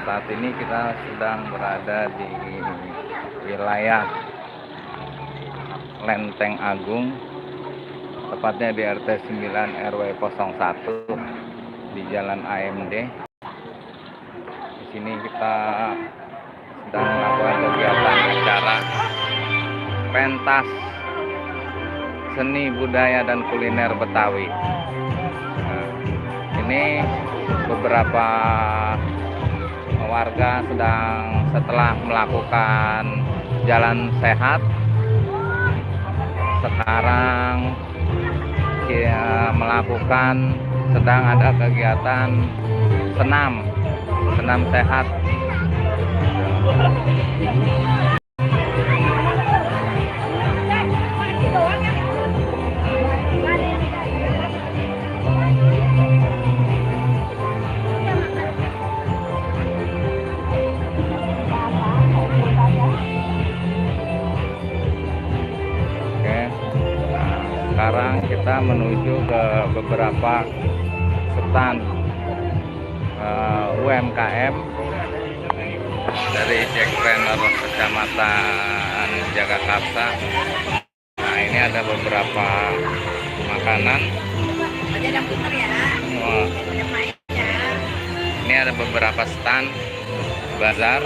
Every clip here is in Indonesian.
Saat ini kita sedang berada di wilayah Lenteng Agung, tepatnya di RT 9 RW 01 di Jalan AMD. Di sini kita sedang melakukan kegiatan acara pentas seni budaya dan kuliner Betawi. Ini beberapa warga setelah melakukan jalan sehat, sekarang sedang ada kegiatan senam sehat. Sekarang kita menuju ke beberapa stand UMKM dari Jackpreneur Kecamatan Jagakarsa. Nah, ini ada beberapa makanan. Ini ada beberapa stand bazar.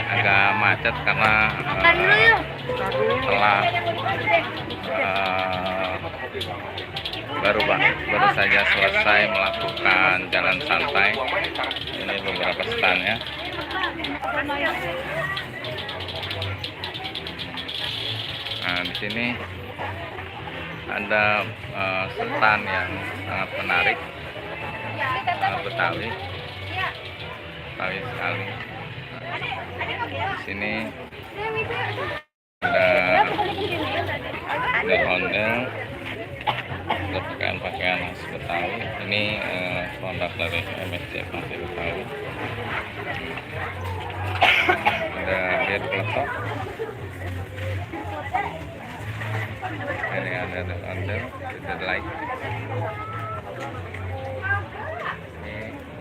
Agak macet karena telah baru saja selesai melakukan jalan santai. Ini beberapa standnya. Nah, di sini ada stand yang sangat menarik, Betawi sekali. Di sini ada ondel-ondel, pakaian khas Betawi. Ini produk dari MSC Pasti Betawi. Ada lihat peletok. Ini ada ondel, ada light.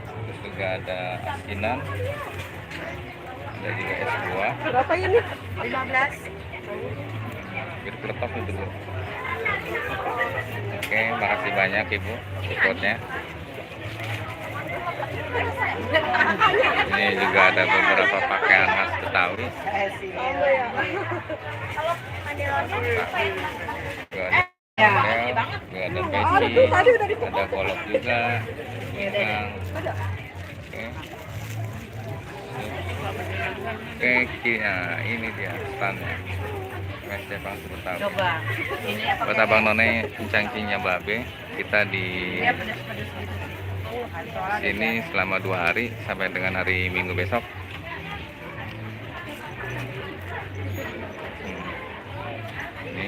Terus juga ada asinan. Ada juga es buah. Berapa ini? 15. Bir peletok itu dulu. Oke, makasih banyak Ibu supportnya. Ini juga ada beberapa pakaian khas Betawi. Ada peci, ada golok juga. Oke, nah ini dia standnya. MSC Pasti Betawi. Buat Abang None cangcingnya babe, kita di sini selama 2 hari sampai dengan hari Minggu besok. Ini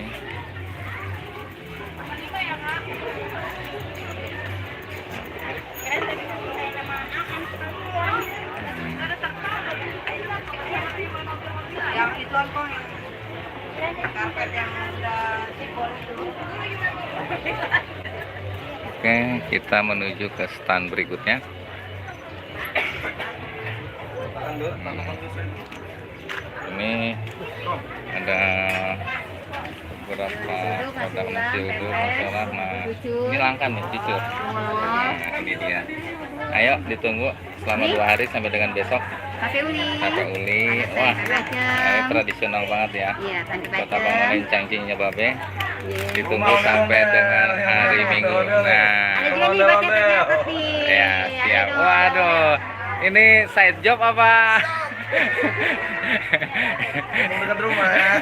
Yang itu kok yang karpet yang udah cebol itu. Oke, kita menuju ke stand berikutnya. Ini ada beberapa produk nasi uduk, masalah. Nah, ini langka nih, cucur. Nah, ini dia. Ayo ditunggu selama 2 hari sampai dengan besok. Tape uli. Wah, ini tradisional banget ya. Iya, Kota Bangunan cangcingnya babe. Ditunggu sampai dengan hari Minggu. Nah, ya siap. Waduh, ini side job apa? Dekat rumah ya.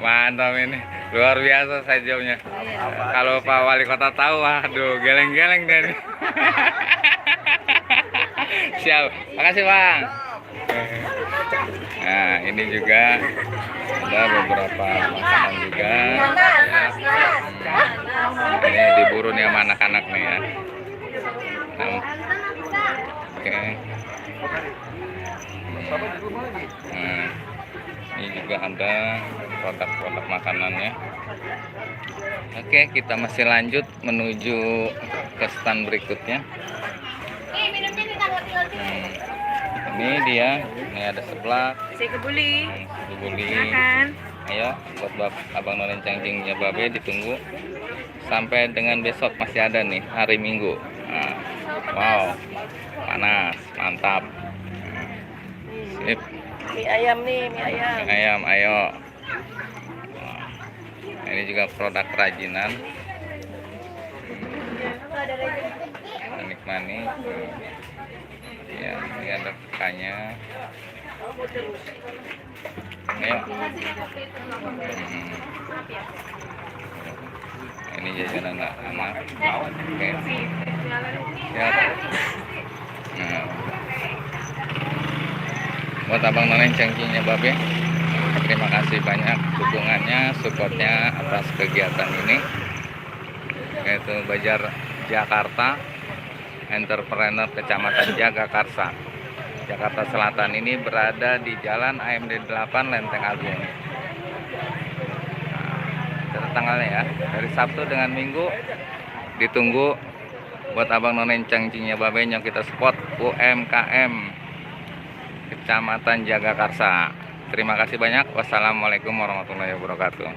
Mantap ini, luar biasa side jobnya. Kalau Pak Wali Kota tahu, waduh, geleng-geleng deh. Siap, makasih Bang. Nah, ini juga ada beberapa makanan juga. Ini diburu nih sama anak-anak nih ya. Nah, Oke. Nah, ini juga ada produk-produk makanannya. Oke, kita masih lanjut menuju ke stand berikutnya. Ini dia, ini ada seblak, Si kebuli. kebuli. Makan. Ayo, buat abang nonen cangcingnya babe ditunggu sampai dengan besok masih ada nih hari Minggu. Nah, wow, panas, mantap. Sip. Mie ayam nih, mie ayam. Ayam, ayo. Nah, ini juga produk kerajinan. Nikmani. Ya, ini ada kakaknya. Ayo. Ini jajanan anak-anak. Oke. Siap. Nah. Buat abang nonen cangcingnya babe, terima kasih banyak dukungannya, supportnya atas kegiatan ini, yaitu Bajar Jakarta Entrepreneur Kecamatan Jagakarsa, Jakarta Selatan. Ini berada di Jalan AMD 8 Lenteng Agung. Nah, tanggalnya ya, dari Sabtu dengan Minggu. Ditunggu buat abang nonen cangcingnya babe yang kita spot UMKM Kecamatan Jagakarsa. Terima kasih banyak. Wassalamualaikum warahmatullahi wabarakatuh.